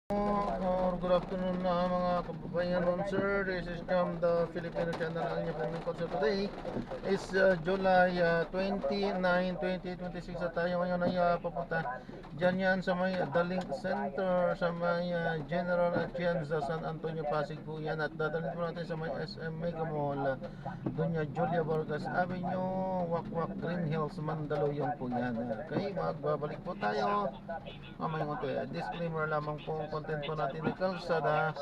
Good afternoon mga kababayan, sir. This is from the Filipino channel. Ang inyong pong sir today is July 29, 2026 at tayo ngayon ay papunta dyan yan sa may The Link Center sa may General Atienza, San Antonio, Pasig po yan. At dadalhin po natin sa may SM Mega Mall, Doña Julia Vargas Avenue, Wakwak Green Hills, Mandaluyong po yan. Okay, magbabalik po tayo mamaya konti. Disclaimer lamang po ang content po natin ay kalsada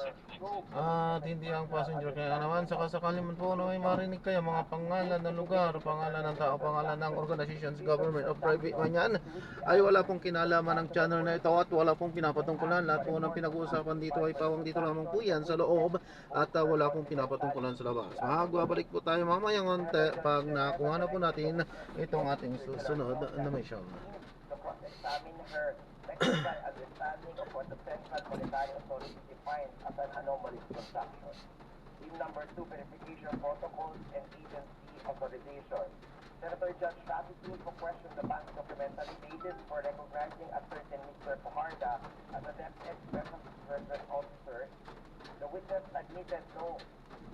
at hindi ang passenger. Kaya naman sakasakali man po na may marinig kayo mga pangalan ng lugar, pangalan ng tao, pangalan ng organizations, government o private man yan, ay wala pong kinalaman ng channel na ito at wala pong pinapatungkulan. Lahat po ng pinag-uusapan dito ay pawang dito lamang po yan sa loob at wala pong pinapatungkulan sa labas. Magbabalik po tayo mamaya konti pag nakuha na po natin itong ating susunod na mission. Technical understanding of what the Central Monetary Authority defines as an anomalous transaction. Team number 2, verification protocols and agency authorization. Senator Judge Rafi Tulfo questioned the bank's documentary basis for recognizing a certain Mr. Fajarda as a DepEd Special Disbursement Officer. The witness admitted no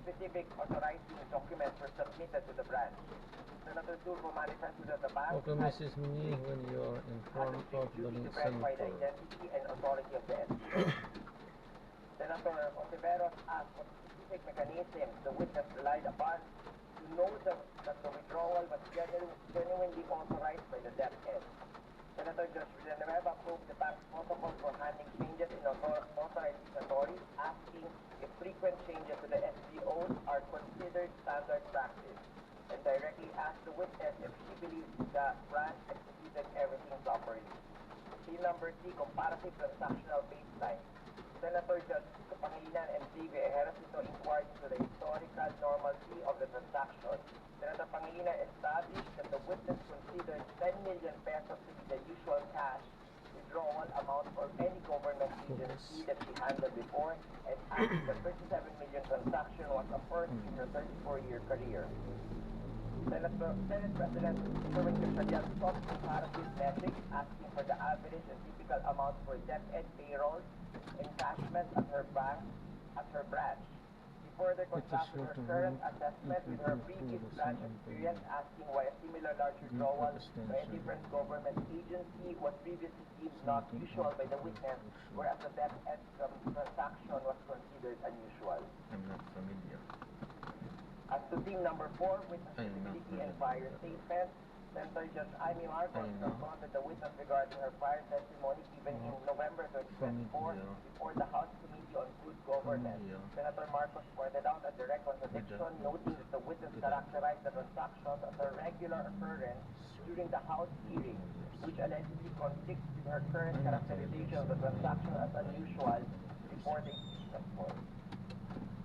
specific authorizing documents were submitted to the branch. Senator Tulfo manifested that the bank Okay, Mrs. Mini, when you are in front of the Link verify the Center. identity and authority of the SBO. Senator Ontiveros asked what specific mechanisms the witness relied upon to know that the withdrawal was genuinely authorized by the DepEd. Senator Judge Villanueva approved the bank's protocol for handling changes in authorized signatories, asking if frequent changes to the SBOs are considered standard practice, and directly asked the witness if she believes the branch executed everything properly. Team number 3, comparative transactional baseline. Senator Judge Pangilinan and Xavier Ejercito inquired into the historical normalcy of the transaction. Senator Pangilinan established that the witness considered 10 million pesos to be the usual cash withdrawal amount for any government agency that she handled before, and asked the 37 million transaction was a first in her 34-year career. Senate President Sherwin Gatchalian sought comparative metrics, asking for the average and typical amount for DepEd payrolls, encashment at her branch. She further contrasted her current assessment with her previous branch experience, asking why a similar large withdrawal by a different government agency was previously deemed not usual by the witness, whereas the DepEd transaction was considered unusual. I'm not familiar. As to team number 4, witness credibility and prior statements, Senator Judge Amy Marcos confronted the witness regarding her prior testimony given in November 2024 before the House Committee on Good Governance. Senator Marcos pointed out a direct contradiction, noting that the witness characterized the transactions as a regular occurrence during the House hearing, which allegedly conflicts with her current characterization of the transaction as unusual before the impeachment court.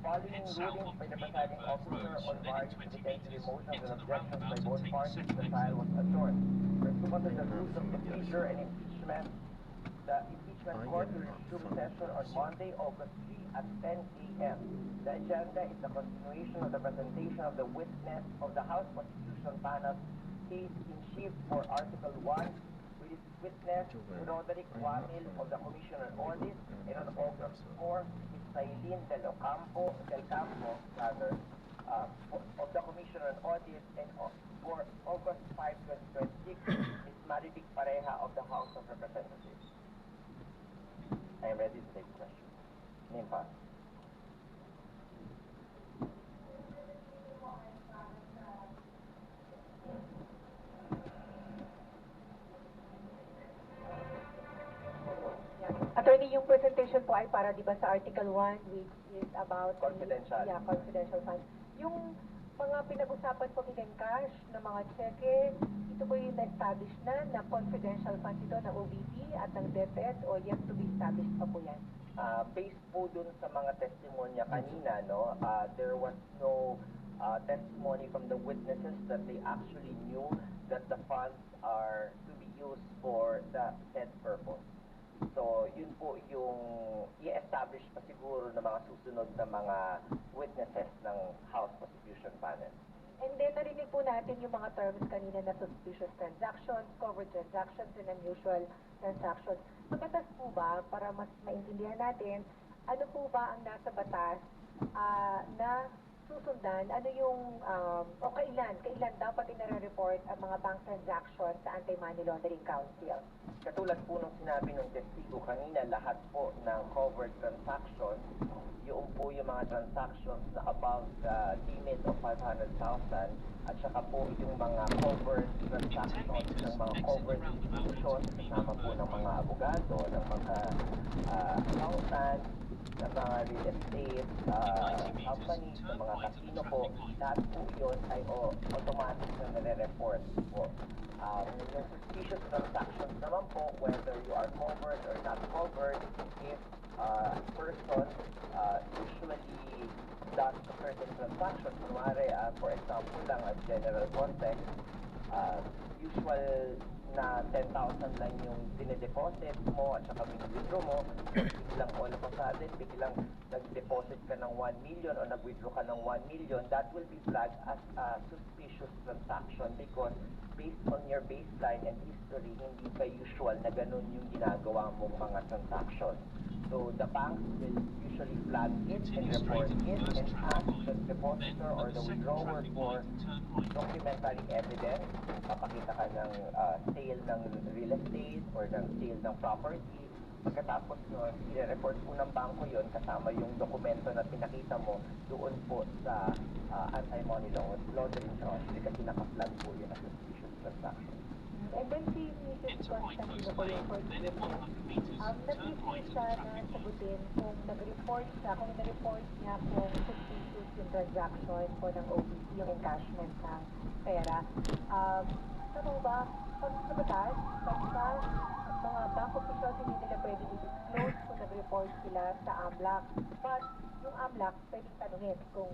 Following rulings by the presiding officer on various potential motions and objections by both parties, the trial was adjourned. Pursuant to the rules of procedure and impeachment, the impeachment court will resume session on Monday, August 3 at 10 a.m. The agenda is the continuation of the presentation of the witness of the House Constitution Panel case in chief for Article 1, with its witness Roderick Wamil of the Commission on Audit, and on August 4, Sailin Del Campo, of the Commission on Audit, and for August 5, 2026, Ms. Marivic Pareja of the House of Representatives. I am ready to take questions. Name pass. Attorney, yung presentation po ay para di ba sa Article 1, which is about Confidential. Confidential funds. Yung mga pinag-usapan po in cash na mga cheque, ito po yung na-establish na confidential funds ito na OVP at ng DepEd o yet to be established pa po yan? Based po dun sa mga testimonya kanina, no, there was no testimony from the witnesses that they actually knew that the funds are to be used for the said purpose. So, yun po yung i-establish pa siguro ng mga susunod na mga witnesses ng House Prosecution Panel. And then narinig po natin yung mga terms kanina na suspicious transactions, covered transactions, and unusual transactions. Pagkatas po ba, para mas maintindihan natin, ano po ba ang nasa batas na susundan, ano yung, o kailan dapat inare-report ang mga bank transactions sa Anti-Money Laundering Council? Katulad po nung sinabi ng testigo kanina, lahat po ng covered transactions, yung po yung mga transactions na above the limit of 500,000 at saka po yung mga covered transactions ng mga covered institutions kasama po ng mga abogado, ng mga accountant, ng mga real estate companies, ng mga casino po, lahat po yun ay automatic na nare-report po. Yung suspicious transactions naman po, whether you are covered or not covered, if person usually does a certain transaction, kunwari, for example lang, as general context, usual na 10,000 lang yung dinedeposit mo at saka withdraw mo, biglang all of a sudden, biglang nag-deposit ka ng 1 million o nag-withdraw ka ng 1 million, that will be flagged as a suspicious transaction because based on your baseline and history, hindi ka usual na ganun yung ginagawa mong mga transactions. So the banks will usually flag it and report it and ask the depositor or the withdrawer for documentary evidence. Papakita ka ng sale ng real estate or ng sale ng property. Pagkatapos nun, i-report po ng bangko yon kasama yung dokumento na pinakita mo doon po sa anti-money laundering council kasi naka-flag po yun as suspicious transaction. And then si Mrs. Constantino po yung court witness, nag-refuse siya na sagutin kung nag-report siya, kung na-report niya kung suspicious yung transaction po ng OBC, yung encashment ng pera. Ano ba, pag sa batas, basta mga bank officials hindi nila pwede i-disclose kung nag-report sila sa AMLAC. But yung AMLAC, pwedeng tanungin kung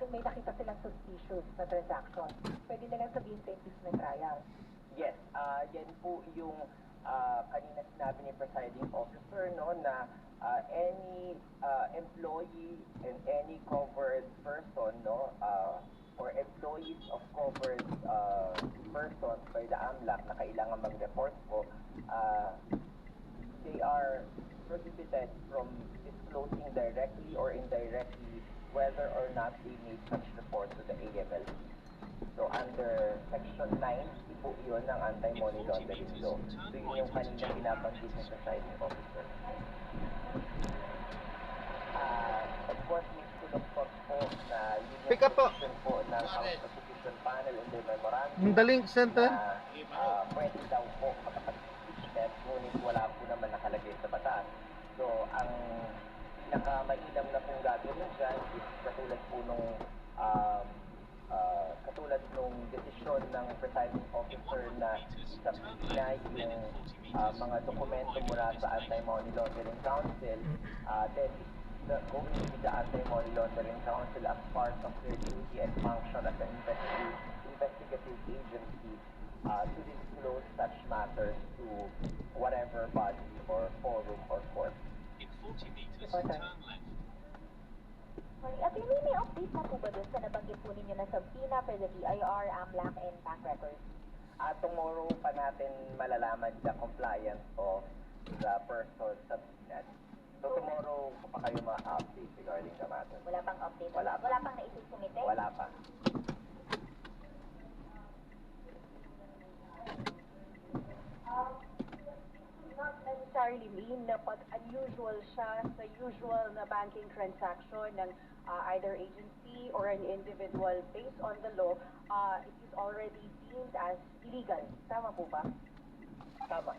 may nakita silang suspicious na transaction. Pwede na lang sabihin sa impeachment trial. Yes, yan po yung kanina sinabi ni presiding officer, no, na any employee and any covered person, no, or employees of covered persons by the AMLAC na kailangan mag-report po, they are prohibited from disclosing directly or indirectly whether or not they made such report to the AML. So under Section 9, po yun ng anti-money laundering law. So yun yung kanina pinapanggit ng presiding officer. Of course, may tulog po na yun Pick up po. position po ng House Opposition Panel in the memorandum The link center. na pwede daw po makapag-impeachment, ngunit wala po naman nakalagay sa batas. So ang pinakamainam na pong gagawin dyan is katulad po nung desisyon ng presiding officer na isabina yung mga dokumento mula sa Anti-Money Laundering Council, then going to be the Anti-Money Laundering Council as part of their duty and function as an investigative agency to disclose such matters to whatever body or forum or court. Okay. At may update na po ba doon sa nabanggit po ninyo na subpoena for the BIR, AMLAC, and bank records? Tomorrow pa natin malalaman the compliance of the person subpoenaed. So tomorrow pa kayo ma-update regarding the matter. Wala pang update? Wala pa. Wala pang naisisumite? Wala pa. Not necessarily mean na pag unusual siya sa usual na banking transaction ng either agency or an individual based on the law, it is already deemed as illegal. Tama po ba? Tama.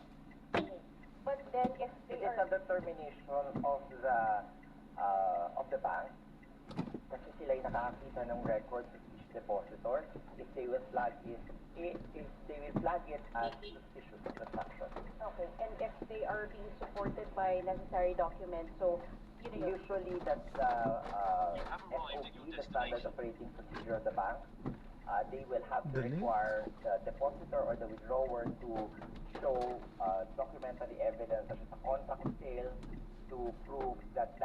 But then if It they is a are... determination of the bank kasi sila ay nakakita ng record of each depositor if they will flag it as suspicious transaction. Okay, and if they are being supported by necessary documents, so Usually that's the SOP, the standard operating procedure of the bank. They will have to Dali. require the depositor or the withdrawer to show documentary evidence such as a contract sale to prove that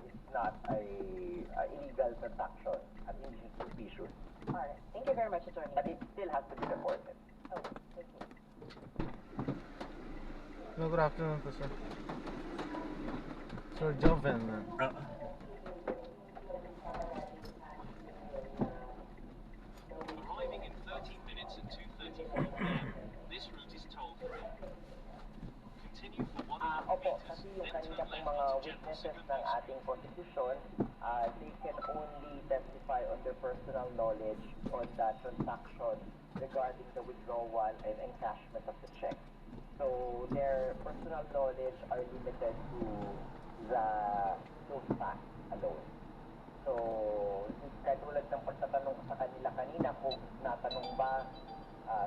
is not a illegal transaction. At issued. Alright, thank you very much, Attorney. But it still has to be reported. Oh, thank you. No, good afternoon po, sir. Sir Joven. Arriving in 13 minutes at 2:34 p.m. This route is toll-free. Continue for 100 Opo, meters, kasi yung then kanina turn pong left mga onto General witnesses Sigurd ng Boulevard. ating prosecution, they can only testify on their personal knowledge on the transaction regarding the withdrawal and encashment of the check. So their personal knowledge are limited to those facts alone. So, katulad ng pagtatanong ko sa kanila kanina kung natanong ba,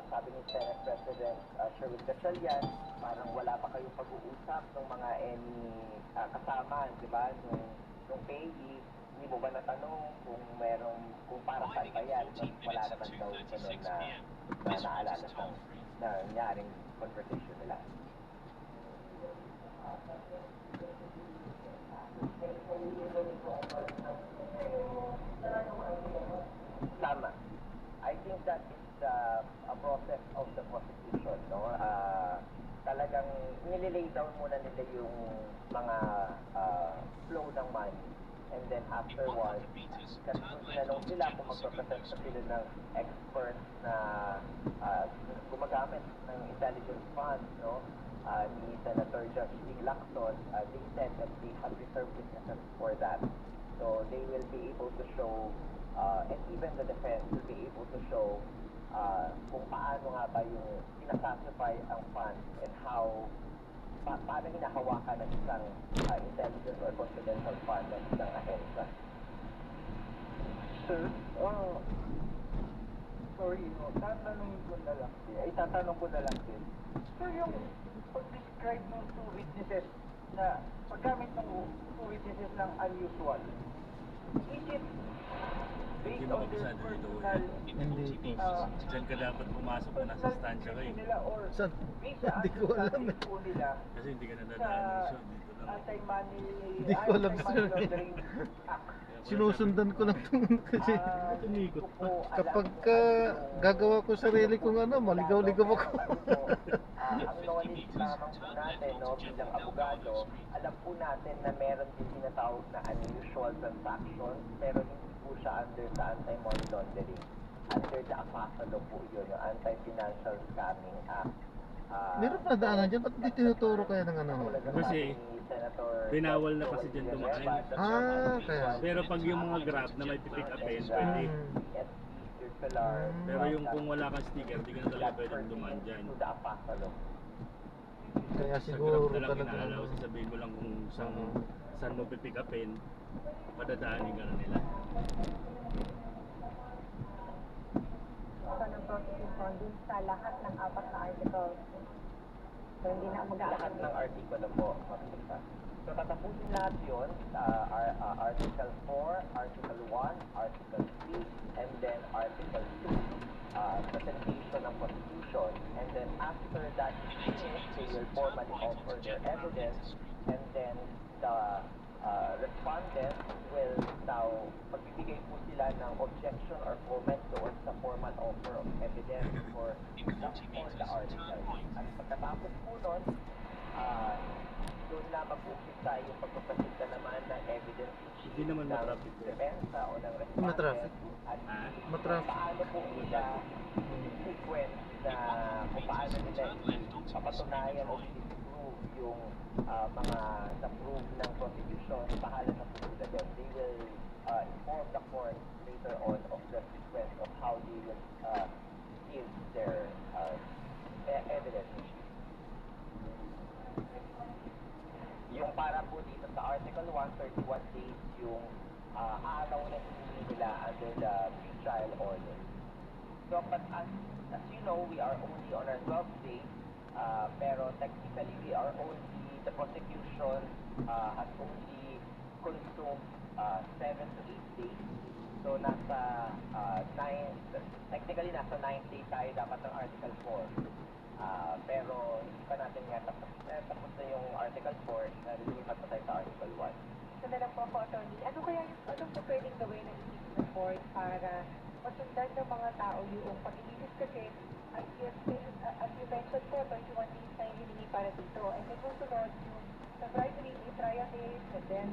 sabi ni Senate President Sherwin Gatchalian, parang wala pa kayong pag-uusap ng mga kasama, di ba, nung payee, hindi mo ba natanong kung para saan ba yan? Wala naman daw ganun na naalala sa nangyaring conversation nila. Tama. I think that is a process of the prosecution, no? Talagang nililay down muna nila yung mga flow ng money. And then afterwards, kasi kung tinanong sila kung magpapresent na sila ng experts na gumagamit ng intelligence funds, no? Ni Senator Judge Tig Lacson, they said that they have reserved witnesses for that. So they will be able to show, and even the defense will be able to show kung paano nga ba yung pinasasify ang funds and how paano hinahawakan ng isang intelligence or confidential fund ng isang ahensya. Sir, sorry, no, tatanungin ko na lang. Itatanong ko na lang din. Sir, yung pag-describe ng two witnesses na paggamit ng two witnesses ng unusual, is it based on their personal Hindi po. Diyan ka dapat pumasok kung nasa stansya ka eh. nila or Saan? based sa Hindi ko alam understanding po nila Kasi hindi ka sa nadadaan ng show dito lang. anti-money Hindi ko alam, sir. laundering act. Sinusundan ko lang ito kasi Tumikot pa. kapag gagawa ko sarili kong maligaw-ligaw ako. Ang knowledge lamang po natin, no, bilang abogado, alam po natin na meron din tinatawag na unusual transactions, pero hindi po siya under the anti-money laundering. Under the AFASA po yun, yung Anti-Financial Scamming Act. Meron pa daanan dyan, ba't hindi tinuturo kaya ng Tulad ng Kasi, sabi ni Senator binawal na kasi dyan dumaan. Kaya. Pero pag yung mga grab na may pipick upin, pwede. Pero yung kung wala kang sticker, di ka na talaga pwedeng dumaan dyan. To the AFASA law. Kaya Sa siguro grab na lang talaga. inaalaw, sasabihin mo lang kung saan mo pipick upin, padadaanin ka na nila. So, ng prosecution dun sa lahat ng apat na articles. So, hindi na Lahat ng artikulo po, makikita. So, tatapusin lahat yun, Article 4, Article 1, Article 3, and then Article 2, presentation ng prosecution. And then after that is finished, they will formally offer their evidence, and then the respondent will now, magbibigay po sila ng objection or comment doon sa formal offer of evidence for the article. At pagkatapos po nun, doon na mag-umpisa yung pagpapresenta naman ng evidence Hindi naman ng matraffic po. depensa o ng respondent. Matraffic. At Ha? Matraffic. paano po nila sequence na kung paano nila papatunayan o disprove yung mga na-prove ng prosecution, bahala na po sila din. They will inform the court later on of the sequence of how they will give their evidence. Yung para po dito sa Article 131 days, yung aalaw na hindi nila under the pre-trial order. So, but as you know, we are only on our 12th day, pero technically we are only, the prosecution has only consumed 7 to 8 days. So, nasa 9th day tayo dapat ng Article 4. Pero hindi pa natin nga tapos na yung Article 4, nalilipat pa tayo sa Article 1. So, na lang po ako, attorney. Ano kaya yung, anong po pwedeng gawin ng impeachment court para masundan ng mga tao yung paglilinis kasi as you mentioned po, 21 days na yung hiningi para dito. And then susunod yung sa Friday, trial days, and then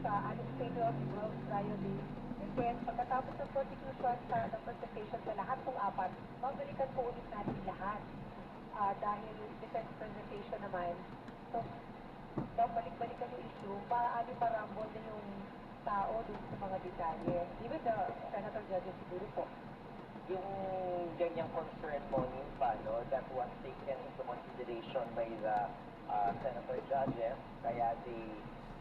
sa unexplainable trial days. And then pagkatapos ng prosecution sa ng presentation sa lahat ng apat, babalikan po ulit natin lahat. Dahil defense presentation naman, so balik-balikan yung issue, maaari marambol na yung tao dun sa mga detalye. Even the senator judges siguro po. Yung ganyang concern mo, Ninfa, no, that was taken into consideration by the senator judges, kaya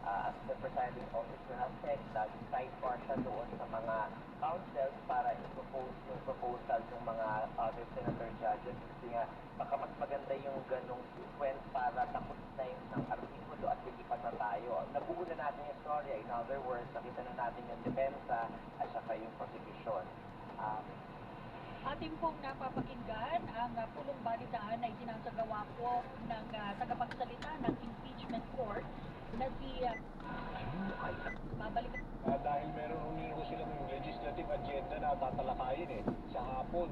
as the presiding officer has said, nag-sidebar siya doon sa mga councils para i-propose yung proposal ng mga other senator judges. Kasi nga, baka mas maganda yung ganong sequence para tapos na yung isang artikulo at lilipat na tayo. Nabuo na natin yung story. In other words, nakita na natin yung depensa at saka yung prosecution. Ating pong napapakinggan ang pulong balitaan na isinasagawa po ng tagapagsalita ng impeachment court na si babalik. Dahil meron humingo silang legislative agenda na tatalakayin sa hapon.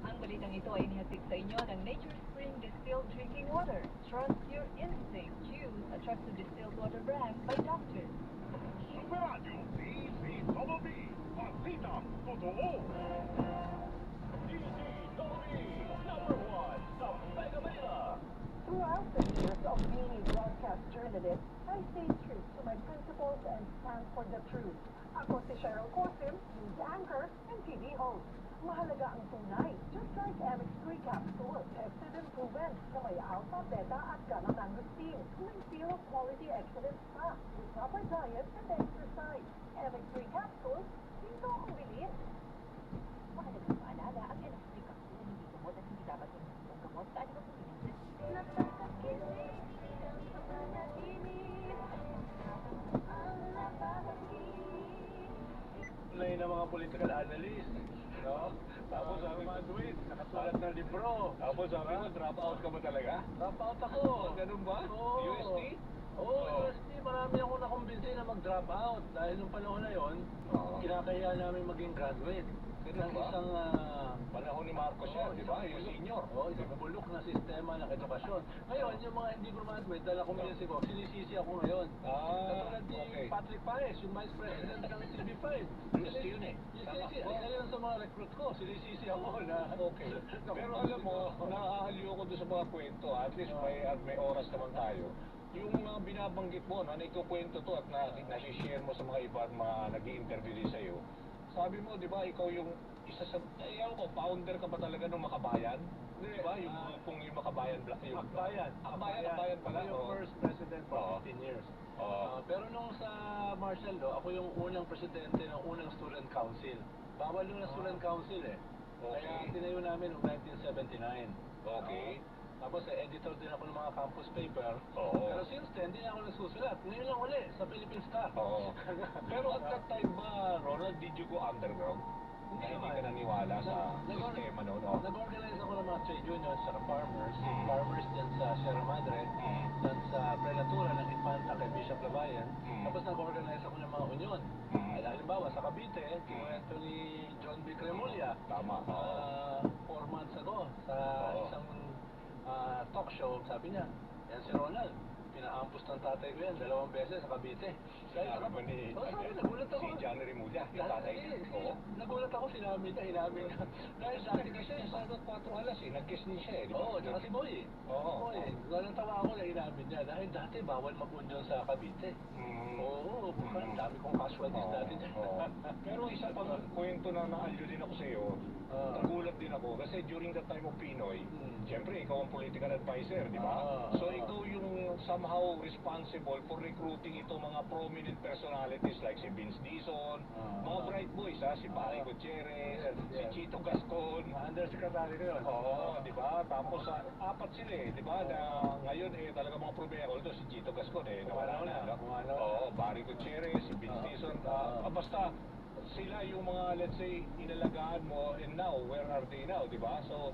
Ang balitang ito ay inihatid sa inyo ng Nature Spring Distilled Drinking Water. Trust your instinct. Choose a trusted distilled water brand by Doctor. Superradyo DZWB, Palitang Totoo. DZWB, #1 sa Mega Manila. Throughout the years of being a broadcast journalist, I stay true to my principles and stand for the truth. Ako si Cheryl Cosim, news anchor and TV host. Mahalaga ang tunay, just like MX3 capsule, tested and proven na may alpha, beta at gamma mangosteen. May zero quality excellence pa with proper diet and exercise. MX3 capsule, dito ang bilhin. Mahalaga maalala, ang MX3 capsule ay hindi gamot at hindi dapat yung gamot sa anong pumilin. Napakakilig ang pamanaginip, ang napakakilig. Tunay na mga political analyst, no? Tapos sabi mo, Edwin, nakasulat ng libro. Tapos sabi mo, drop out ka ba talaga? Drop out ako. Ganun ba? Oo. UST? Oo, UST. Marami ako nakumbinsi na mag-drop out. Dahil nung panahon na yon, kinakaya namin maging graduate. Ganun Ng ba? isang Panahon ni Marcos yan, di ba? Yung senior. Oo, isang bulok na sistema ng edukasyon. Ngayon, yung mga hindi graduate, dahil kumbinsi ko, sinisisi ako ngayon. Katulad ni okay. Patrick Paez, yung vice president ng TV5. UST yun eh. Sinisisi. Ngayon sa mga recruit ko, sinisisi ako na. Okay. Pero alam mo, nakakaliw ko doon sa mga kwento. At least may oras naman tayo. Yung binabanggit mo, na ikukwento to at nasishare mo sa mga iba at mga nag-i-interview din sa'yo. Sabi mo, di ba, ikaw yung isa sa, ayaw ko, founder ka ba talaga ng Makabayan? Di ba, yung grupong yung Makabayan Black. Akbayan. Akbayan pala. Ako yung first president for 15 years. Pero nung sa martial law, ako yung unang presidente ng unang student council. Bawal yung student council eh. Kaya tinayo namin noong 1979. Okay. Tapos editor din ako ng mga campus paper. Oo. Pero since then, hindi na ako nagsusulat. Ngayon lang uli, sa Philippine Star. Oo. Pero at that time ba, Ronald, did you go underground? Hindi Hindi naman. ka naniwala sa sistema noon? Oh. Nag-organize ako ng mga trade unions sa farmers. Mm. Farmers din sa Sierra Madre. Dan sa Prenatura ng Infanta kay Bishop Lavayan. Mm. Tapos nag-organize ako ng mga union. Mm. Halimbawa, sa Cavite, kinuwento ni John B. Cremulya. Tama. 4 months ago, sa Oo. isang talk show, sabi niya, yan si Ronald. Pinaampus ng tatay ko yan 2 beses sa Cavite. Sinabi ba ni sabi, nagulat ako. si John Remulla, yung tatay niya? Oo. Nagulat ako, sinabi niya, inamin niya. Dahil dati kasi, Sana 4 alas eh, nag-kiss din siya eh, di ba? oo, tsaka si Boy eh. Oo. Boy eh. Walang tawa ako na inamin niya. Dahil dati bawal mag-union sa Cavite. Mm. Oo, ang dami kong casualties dati dyan. Oo. Pero isa pang kwento na naalyo din ako sa iyo, nagulat din ako kasi during the time of Pinoy, siyempre ikaw ang political advisor, di ba? So ikaw yung somehow responsible for recruiting ito mga prominent personalities like si Vince Dizon, mga bright boys si Barry Gutierrez, si Chito Gascon. Undersecretary ko yun. Oo, di ba? Tapos 4 sila eh, di ba? Na ngayon talaga mga problema, although si Chito Gascon nawala na. No? Oo, Barry Gutierrez, si Vince Dizon, basta sila yung mga, let's say, inalagaan mo, and now, where are they now, di ba? So,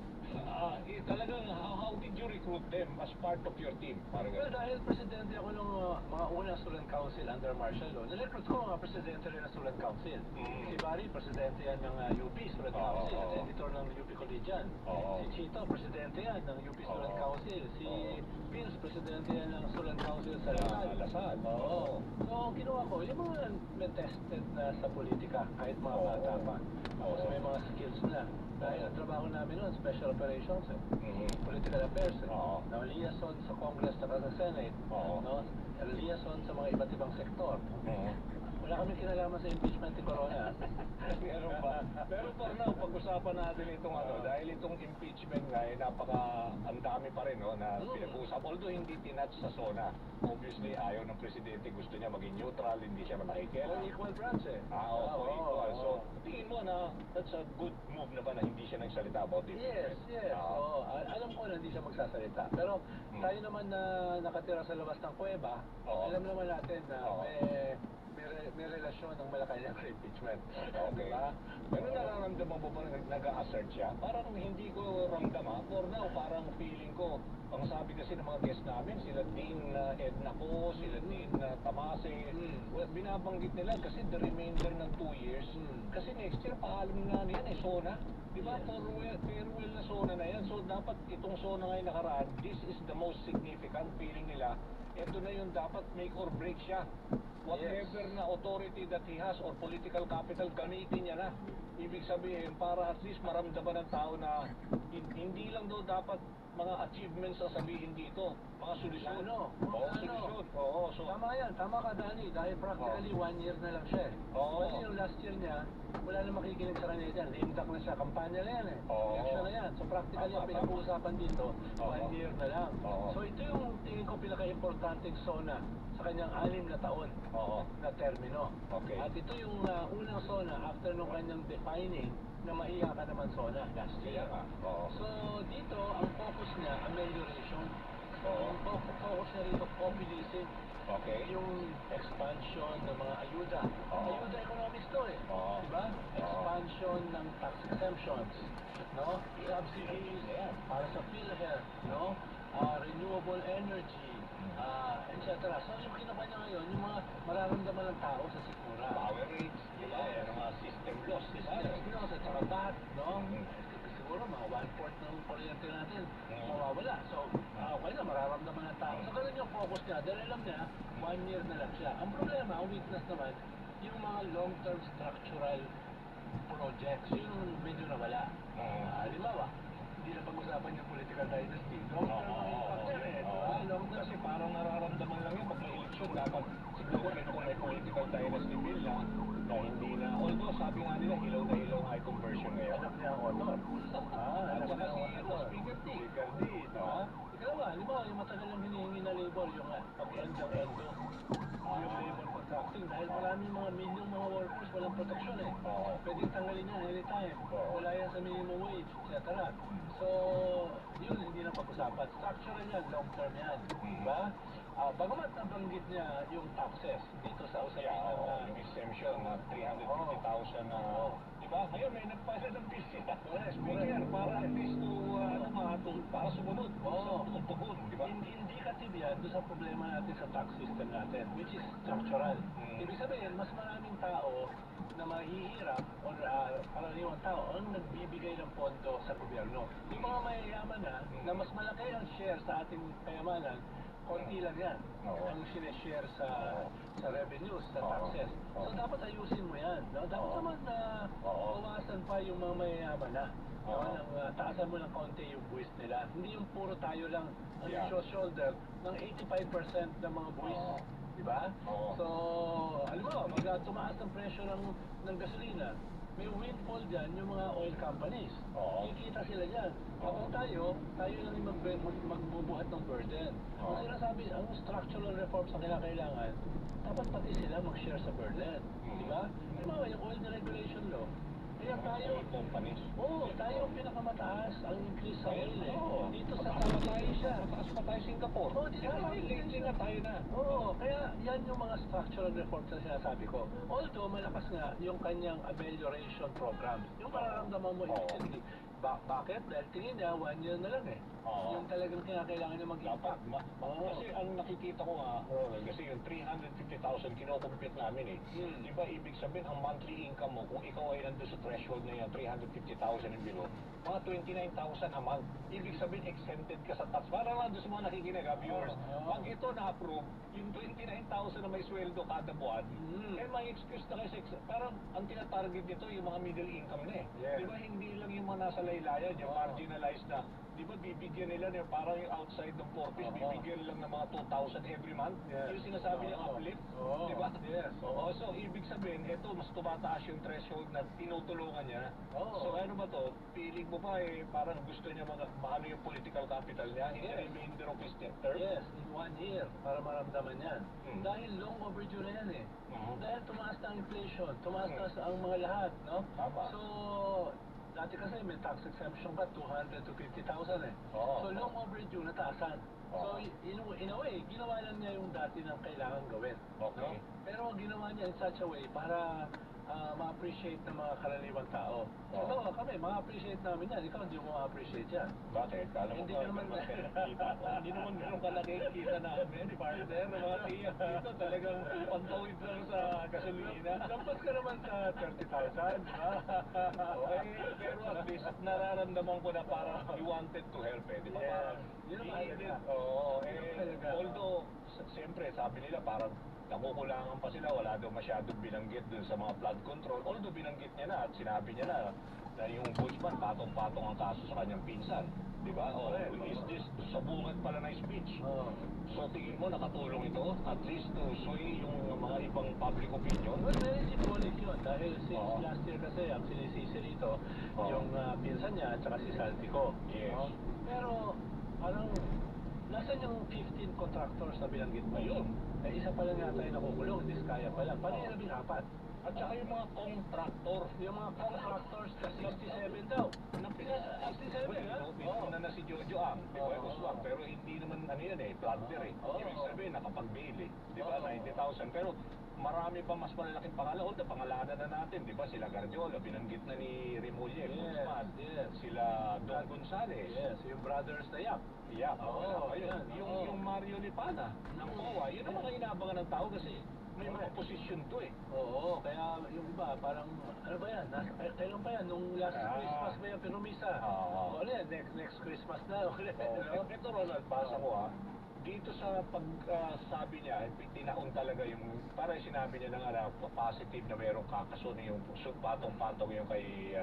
Talagang how did you recruit them as part of your team? Parang Well, ganun. dahil presidente ako ng mga unang student council under martial law, nirecruit ko mga presidente rin ng student council. Si Barry, presidente yan ng UP student council, at editor ng UP Collegian. Si Chito, presidente yan ng UP student council. Si Vince, presidente yan ng student council sa Lasal. Oo. So, ginawa ko, yung mga may tested na sa politika, kahit mga bata pa. Tapos may mga skills na. Dahil ang trabaho namin noon, special operations, political affairs, na liaison sa Congress at sa Senate, no? Liaison sa mga iba't ibang sektor. Wala kami kinalaman sa impeachment ni Corona. Meron ba? Pero for now, pag-usapan natin itong dahil itong impeachment nga, ang dami pa rin na pinag-uusap. Although hindi tinatch sa SONA. Obviously, ayaw ng presidente, gusto niya maging neutral, hindi siya makikialam. Equal branch eh. Equal. So, tingin mo na that's a good move na ba na hindi siya nagsalita about it? Yes. Alam ko na hindi siya magsasalita. Pero tayo naman na nakatira sa labas ng kuweba, alam naman natin na may relasyon ng Malacanang sa impeachment. Okay. Diba? Pero nararamdaman mo ba nag-a-assert siya? Parang hindi ko ramdam For now, parang feeling ko, ang sabi kasi ng mga guests namin, sila Dean Edna Co, sila Dean Tamase, binabanggit nila kasi the remainder ng 2 years, kasi next year, paalam na yan SONA. Diba? Farewell na SONA na yan. So, dapat itong SONA ngayon nakaraan, this is the most significant feeling nila. Ito na yung dapat make or break siya. Whatever na authority that he has or political capital, gamitin niya na. Ibig sabihin, para at least maramdaman ng tao na hindi lang daw dapat mga achievements na sabihin dito, mga solusyon. Solusyon. So, tama yan, tama ka Danny, dahil practically 1 year na lang siya. Kasi yung last year niya, wala na makikinig sa kanya dyan. Lame duck na siya, kampanya na yan election na yan. So practically ang pinag-uusapan dito, 1 year na lang. So ito yung tingin ko pinaka-importanteng SONA sa kanyang 6 na taon na termino. At ito yung unang SONA after nung kanyang defining na maiya ka naman SONA last year. So dito, ang focus niya, amelioration. So ang focus niya rito, populism. Yung expansion ng mga ayuda. Ayuda economics to diba? Expansion ng tax exemptions, no? Subsidies para sa PhilHealth, no? Renewable energy, etc. So yung kinaba niya ngayon, yung mga mararamdaman ng tao sa sikmura. Power rates, diba? Mga system loss, diba? At saka VAT, no? Siguro mga 1/4 ng kuryente natin mawawala. So, okay na, mararamdaman ng tao. So, ganun yung focus niya. Dahil alam niya, 1 year na lang siya. Ang problema, ang weakness naman, yung mga long-term structural projects, yun yung medyo nawala. Halimbawa, hindi na pag-usapan yung political dynasty. Long-term ang impact yan long-term. Kasi parang nararamdaman lang yun pag may eleksyon, dapat siguro may political dynasty bill na hindi na, although sabi nga nila, hilaw na hilaw nga yung conversion ngayon. Anak niya ang honor. At saka si Speaker D. Ikalawa, halimbawa, yung matagal lang hinihingi na labor, yung pag-end ng endo. Yung labor contracting, dahil maraming mga milyong mga workers walang proteksyon Pwedeng tanggalin yan anytime. Wala yan sa minimum wage, etc. So, yun, hindi na pag-usapan. Structural yan, long-term yan. Diba? Bagamat nabanggit niya yung taxes dito sa usapin yung exemption na 350,000 diba? Ngayon may nagpasa ng PCA. Speaker, para at least para sumunod. Diba? Hindi katibyan doon sa problema natin sa tax system natin, which is structural. Ibig sabihin, mas maraming tao na mahihirap o karaniwang tao ang nagbibigay ng pondo sa gobyerno. Yung mga mayayaman na mas malaki ang share sa ating kayamanan, konti lang yan ang sineshare sa revenues, sa taxes. So dapat ayusin mo yan. Dapat naman na bawasan pa yung mga mayayaman taasan mo ng konti yung buwis nila. Hindi yung puro tayo lang ang shoulder ng 85% ng mga buwis. Diba? So, alam mo, pag tumaas ang presyo ng gasolina, may windfall dyan yung mga oil companies. Kikita sila dyan. Kapag tayo lang yung magbubuhat ng burden. Ang sinasabi, ang structural reforms na kailangan, dapat pati sila mag-share sa burden. Diba? Diba, yung oil deregulation law, kaya tayo, tayo ang pinakamataas ang increase sa oil dito sa South Asia. Mataas pa tayo Singapore. Lately na tayo na. Kaya yan yung mga structural reforms na sinasabi ko. Although malakas nga yung kanyang amelioration program. Yung mararamdaman mo immediately, Bakit? Dahil tingin niya, 1 year na lang eh. Oo. Yung talagang kinakailangan niya mag-impact. Kasi ang nakikita ko nga, Ronald, kasi yung 350,000 kinocompute namin eh. Di ba, ibig sabihin, ang monthly income mo, kung ikaw ay nandun sa threshold na yan, 350,000 and below, mga 29,000 a month. Ibig sabihin, exempted ka sa tax. Para lang doon sa mga nakikinig, viewers. Pag ito na-approve, yung 29,000 na may sweldo kada buwan, eh may excuse na kasi, parang ang tinatarget nito yung mga middle income na eh. Yes. Di ba, hindi lang yung mga nasa laylayan, yung marginalized na, di ba bibigyan nila na parang yung outside ng 40s, bibigyan lang ng mga 2,000 every month. Yung sinasabi niya uplift, di ba? Yes. Oo, so ibig sabihin, ito mas tumataas yung threshold na tinutulungan niya. So ano ba to? Feeling mo ba eh, parang gusto niya maano yung political capital niya? Hindi Yes. remainder of his term? Yes, in 1 year, para maramdaman yan. Dahil long overdue na yan eh. Dahil tumaas na ang inflation, tumaas na ang mga lahat, no? Tama. So, dati kasi may tax exemption pa, 200 to 50,000 eh. So, long overdue, nataasan. So, in a way, ginawa lang niya yung dati ng kailangan gawin. Okay. No? Pero ginawa niya in such a way para ma-appreciate ng mga karaniwang tao. So, kami, ma-appreciate namin yan. Ikaw, hindi mo ma-appreciate yan. Bakit? Kala mo Hindi ba, naman kita ko. Hindi naman ganun kalaki yung kita namin, partner, ng mga tiyak dito. Talagang pantawid lang sa gasolina. Lampas ka naman sa 30,000, di ba? Okay, pero at least nararamdaman ko na parang you wanted to help eh. Di ba? Yes. Parang Yun ang i-edit. mahalaga. Oo, Yun ang mahalaga. although, siyempre, sabi nila parang nakukulangan pa sila, wala daw masyadong binanggit dun sa mga flood control. Although binanggit niya na at sinabi niya na yung ombudsman patong-patong ang kaso sa kanyang pinsan. Di ba? O, is this sa bungat pala na speech? So tingin mo nakatulong ito at least to sway yung mga ibang public opinion? Well, very symbolic yun. Dahil since last year kasi, ang sinisisi rito, yung pinsan niya at saka si Saltico. Yes. No? Pero, parang, nasan yung 15 contractors na binanggit mo yun? Eh, isa pa lang yata yung nakukulong, diskaya pa lang. Paano yung labing apat? At saka yung mga contractor. Yung mga contractors na 67 daw. 67, ha? Una na si Jojo Ang, di ba? Uswang, pero hindi naman ano yan eh, plunder eh. Ibig sabihin, nakapag-bail eh. Di ba? 90,000. Pero marami pa mas malalaking pangalan. Although pangalanan na natin, di ba? Sila Guardiola, binanggit na ni Remulle, Guzman. Yes. Sila Don Gonzales. Yes, yung brothers na Yap. Yeah, yan. yung Mario Lipana ng COA, yun ang mga inaabangan ng tao kasi may mga posisyon to eh. Oo, kaya yung iba, parang, ano ba yan? Kailan pa yan? Nung last Christmas ba yan pinumisa? Oo. Ano yan? Next Christmas na ulit. Ito Ronald, basa ko ha. Dito sa pagsabi niya, tinaon talaga yung, parang sinabi niya na nga na positive na mayroong kakasun yung patong-patong yung kay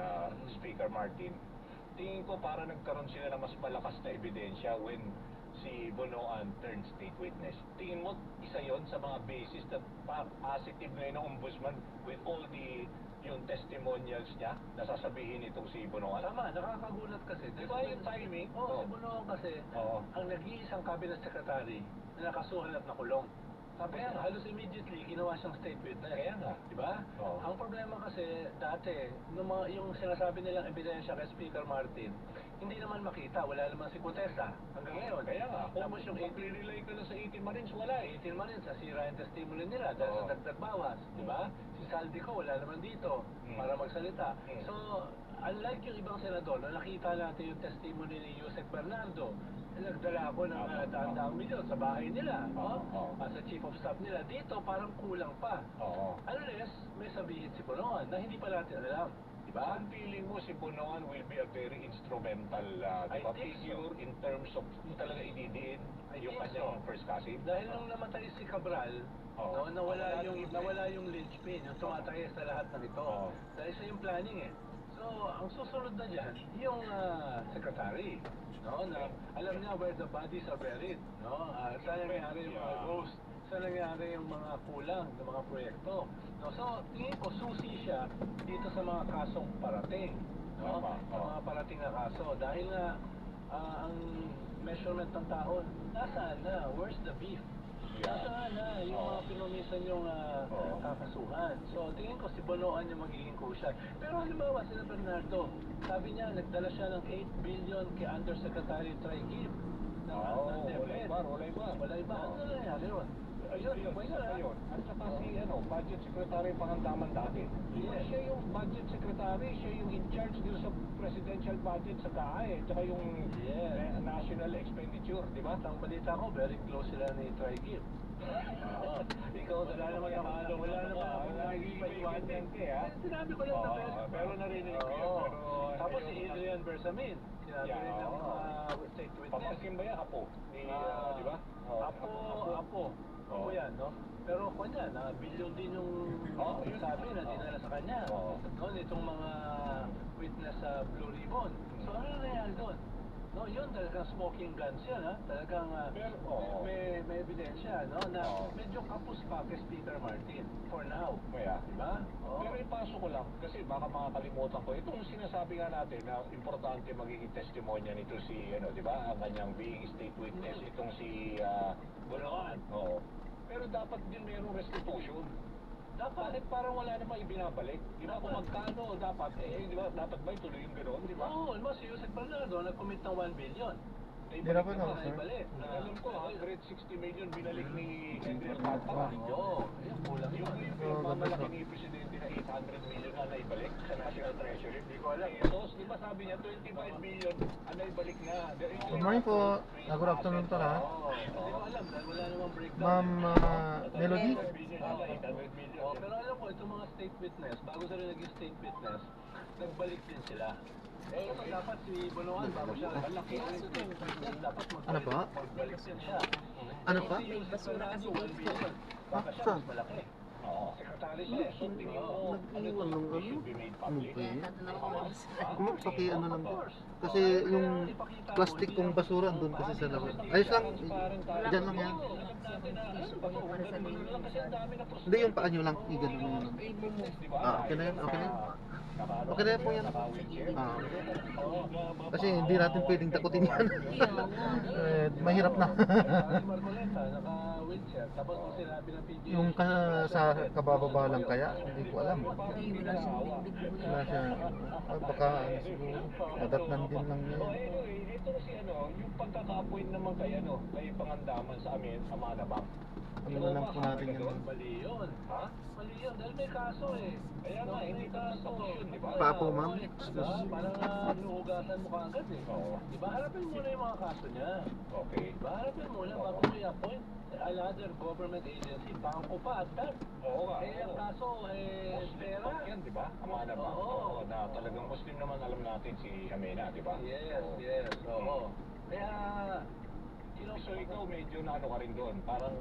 Speaker Martin. Tingin ko para nagkaroon sila ng mas malakas na ebidensya when si Bonoan turned state witness. Tingin mo, isa yon sa mga basis na positive na yun ng ombudsman with all the yung testimonials niya na sasabihin itong si Bonoan? Tama, nakakagulat kasi. Di ba yung timing? Oo, si Bonoan kasi, ang nag-iisang cabinet secretary na nakasuhan at nakulong. Sabi Kaya niya, halos immediately, ginawa siyang state witness. Kaya nga. Di ba? Oo. Ang problema kasi, dati, yung sinasabi nilang ebidensya kay Speaker Martin, hindi naman makita, wala naman si Contessa hanggang ngayon. Kaya nga, Tapos yung mag-rely ka na sa 18 Marines, wala eh. 18 Marines, nasira yung testimony nila dahil sa dagdag bawas. Di ba? Si Saldico, wala naman dito para magsalita. So, unlike yung ibang senador, na nakita natin yung testimony ni Yusek Bernardo, nagdala ako ng daang milyon sa bahay nila, sa chief of staff nila. Dito, parang kulang pa. Unless, may sabihin si Bonoan na hindi pa natin alam. Diba? Ang feeling mo si Bonoan will be a very instrumental figure in terms of talaga ididiin yung kanyang first cousin? Dahil nung namatay si Cabral, no, nawala yung linchpin, yung tumatay sa lahat ng ito. Dahil sa yung planning eh. So, ang susunod na dyan, yung secretary, no, na alam niya where the bodies are buried, no, saan nangyari yung mga ghost, saan nangyari yung mga kulang ng mga proyekto. No, so, tingin ko susi siya dito sa mga kasong parating, no, sa mga parating na kaso. Dahil nga, ang measurement ng tao, nasaan na? Where's the beef? Nasaan na yung mga pinumisan yung kakasuhan. So, tingin ko si Bonoan yung magiging crucial. Pero halimbawa, sila Bernardo, sabi niya, nagdala siya ng 8 billion kay Undersecretary Traigib. Wala iba. Wala iba. Ano nangyari ron? Ayun, isa pa yun. At saka si Budget Secretary Pangandaman dati. Siya yung Budget Secretary, siya yung in charge dito sa presidential budget sa DAE, tsaka yung national expenditure, di ba? Ang balita ko, very close sila ni Troy Gibb. Ikaw, wala naman nakikipagwanyan ka, ha? Sinabi ko lang na pero narinig ko yun. Tapos si Adrian Bersamin, sinabi rin ng state witness. Pamangkin ba yan, Apo? Di ba? Apo yan, no? Pero kanya, na billion din yung sabi na dinala sa kanya. No, itong mga witness sa Blue Ribbon. So ano nangyayari doon? No, yun talagang smoking guns yan, ha? Talagang may ebidensya, no? Na medyo kapos pa kay Speaker Martin for now. Diba? Pero ipasok ko lang, kasi baka makakalimutan ko. Itong sinasabi nga natin na importante magiging testimonya nito si, di ba? Ang kanyang being state witness, itong si Bulacan. Oo. Pero dapat din mayroong restitution. Dapat parang wala namang ibinabalik. Di ba kung magkano dapat, di ba dapat ba ituloy yung gano'n, di ba? Oo, si Jose Bernardo nag-commit ng 1 billion. Dapat na, sir. Alam ko, 160 million binalik ni Henry Alcantara. Kulang Yung mamalaki ni Presidente na 800 million na naibalik sa National Treasury. Hindi ko alam. So, di ba sabi niya, 25 million ang naibalik na. Good morning po. Good afternoon to lahat. Hindi ko alam, dahil wala namang breakdown. Ma'am Melody? Pero alam ko, itong mga state witness, bago sila naging state witness, nagbalik din sila. Kasi dapat si Bonoan, bago siya malaki ang state witness, dapat Ano pa? magbalik din siya. Ano pa? Kasi yung basura kasi 1 billion, baka siya Saan? mas malaki. Secretary siya. So, tingin mo, Nag-iwan ng ano? should be made public. Paki ano lang. Kasi yung plastic kong basura andun kasi sa labas. Ayos lang. Diyan lang yan. Hindi yung paa nyo lang. Ganun mo yun. Okay na yun. Okay na yun. Okay na yun po yan. Kasi hindi natin pwedeng takutin yan. Mahirap na. Marcoleta, naka-wheelchair, tapos nung sinabi ng PGA, Yung sa kabababa lang kaya, hindi ko alam. Wala siya. Baka siguro madatnan din lang niya. Anyway, ito si yung pagkaka-appoint naman kay kay Pangandaman sa amin, sa Manabang. Hindi na lang po natin yun. mali yun. Ha? Mali yun, dahil may kaso eh. Kaya nga, hindi ka tapos yun, di ba? Pa po, ma'am. Diba? Parang nuhugasan mo kaagad eh. Oo. Diba? Harapin muna yung mga kaso niya. Okay. Diba? Harapin muna bago mo i-appoint another government agency, bangko pa at that. Oo nga. Ang kaso, pera. Yan, di ba? Ang Manabang. Oo. Na talagang Muslim naman alam natin si Amena, di ba? Yes. Oo. Kaya, So ikaw medyo naano ka rin doon. Parang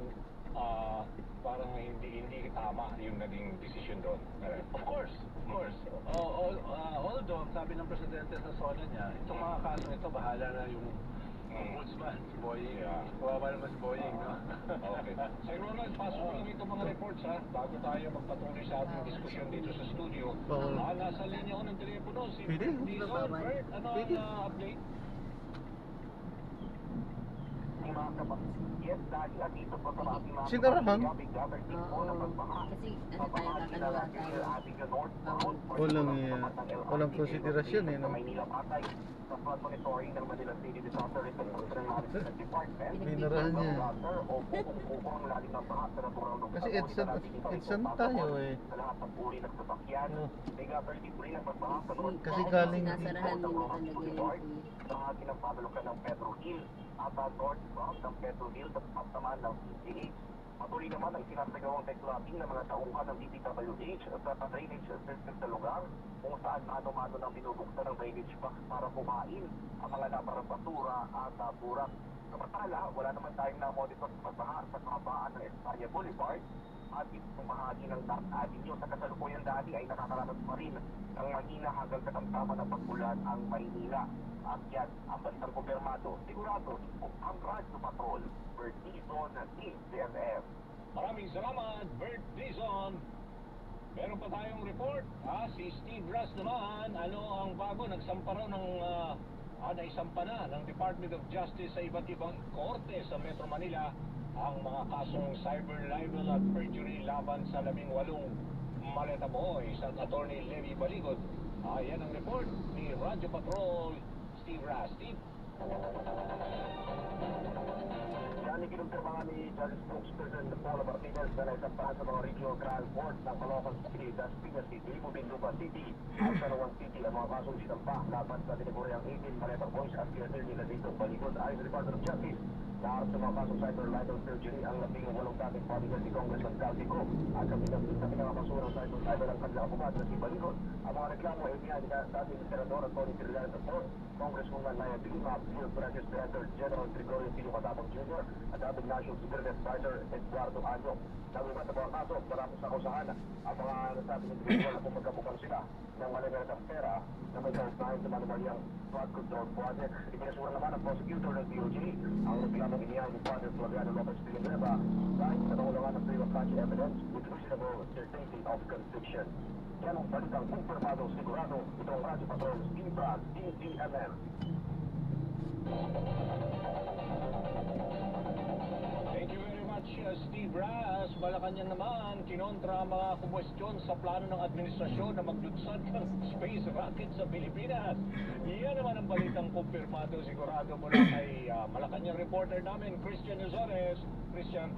hindi tama yung naging decision doon. of course. Although, sabi ng presidente sa SONA niya, itong mga kaso ito, bahala na yung ombudsman, si Boying. Kawawa naman si Boying, no? Okay. Sir Ronald, pasok lang itong mga reports ha, bago tayo magpatuloy sa ating diskusyon dito sa studio. Nasa linya ko ng telepono, si Pwede. Dizon. Bert, ano ang update? Sino naman? Kasi tayo kakalawa tayo. Walang konsiderasyon eh. No? Mineral niya. Kasi EDSA tayo eh. Kasi galing Sinasarahan din na talaga yun. bahagi ng pamalukan ng Pedro Hill at northbound ng Pedro Hill sa pagtamaan ng PGH. Patuloy naman ang sinasagawang decluttering ng mga tauhan ng DPWH sa drainage system sa lugar kung saan mano-mano nang binubuksan ng drainage box para kumain ang mga naparang basura at burak. Samantala, wala naman tayong na-monitor sa pagbaha sa kabaan ng España Boulevard at itong bahagi ng Dark Avenue sa kasalukuyan dati ay nakakaranas pa rin ng mahina hanggang katamtaman ng pagbulan ang Maynila. At yan, ang bantang kumpirmado, sigurado, ang Radyo Patrol, Bert Dizon, Team CFF. Maraming salamat, Bert Dizon. Meron pa tayong report. Si Steve Ras naman, ano ang bago? Nagsampa raw ng, naisampa na ng Department of Justice sa iba't ibang korte sa Metro Manila ang mga kasong cyber libel at perjury laban sa 18 maleta boys at Attorney Levi Baligod. Yan ang report ni Radyo Patrol, Steve Ras. Steve? Yan ay kinumpirma nga ni Judge Spokesperson Paula Martinez na naisampahan sa mga regional trial court ng Caloocan City, Dasmariñas City, Muntinlupa City, at San Juan City ang mga kasong sinampa laban sa tinaguriang 18 Maleta Boys at Theater nila dito Balikod. Ayon sa Department of Justice, lahat sa mga kasong cyber libel perjury ang 18 dating bodyguard ni Congressman Calvico at sa pinakakasuran ng cyber libel ang kanilang abogado na si Balikod. Ang mga reklamo ay inihan ni dating Senador Tony Trillan III, Congresswoman Laya Dilma, Field Branches Director General Gregorio Pino Matabang Jr. at dating National Security Advisor Eduardo Año. Nagugat sa mga kaso, marami sa kausahan ang mga nasabing individual na pumagkabukan sila ng malamera ng pera na may kausahan sa manumalyang flood control project. Ipinasura naman ang prosecutor ng DOJ ang reklamong inihan ni Father Floriano Lopez Villanueva dahil sa nangulangan ng prima facie evidence with reasonable certainty of conviction. Yan ang balitang kumpirmado sigurado itong Radyo Patrol Steve Brand, DZMM. Thank you very much, Steve Ras. Malacanang naman, kinontra ang mga kumwestiyon sa plano ng administrasyon na maglunsad ng space rocket sa Pilipinas. Iyan naman ang balitang kumpirmado sigurado mula kay Malacanang reporter namin, Christian Ozores. Christian.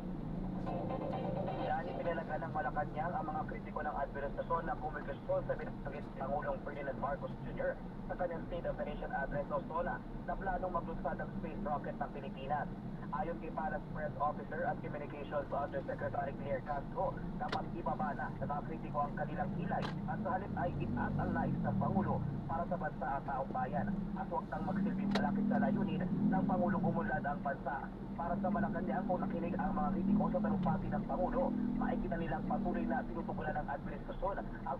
Yan ipinalaga ng Malacanang ang mga kritiko ng administrasyon na kumikisyon sa binanggit Pangulong Ferdinand Marcos Jr. sa kanyang State of the Nation address o SONA na planong maglunsad ng space rocket ng Pilipinas. Ayon kay Palace Press Officer at Communications Undersecretary Claire Castro, dapat ibaba na sa mga kritiko ang kanilang kilay at sa halip ay itaas ang nais ng Pangulo para sa bansa at taong bayan at huwag nang magsilbing malakit sa layunin ng Pangulong umunlad ang bansa. Para sa Malacanang, kung nakinig ang mga kritiko sa talumpati ng Pangulo, makikita nilang patuloy na tinutugunan ng administrasyon ang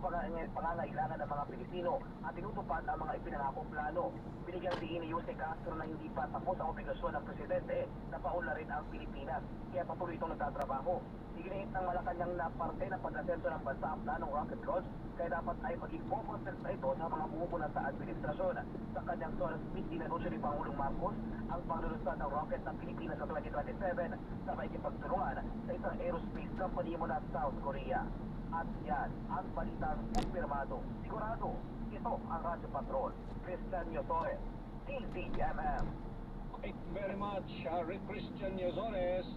pangangailangan ng mga Pilipino at tinutupad ang mga ipinangakong plano. Binigyang diin ni Jose Castro na hindi pa tapos ang obligasyon ng Presidente na paunlarin ang Pilipinas, kaya patuloy itong nagtatrabaho. Iginiit ng Malacanang na parte ng pag-asenso ng bansa ang planong rocket launch, kaya dapat ay maging focused sa ito sa mga bumubunan sa administrasyon. Sa kanyang solar speech, inanunsyo ni Pangulong Marcos ang paglulunsad ng rocket ng Pilipinas sa 2027 sa makikipagtulungan sa isang aerospace company mula South Korea. At yan ang balitang kumpirmado. Sigurado, ito ang Radyo Patrol. Christian Yosores, DZMM. Thank you very much, Christian Ozores.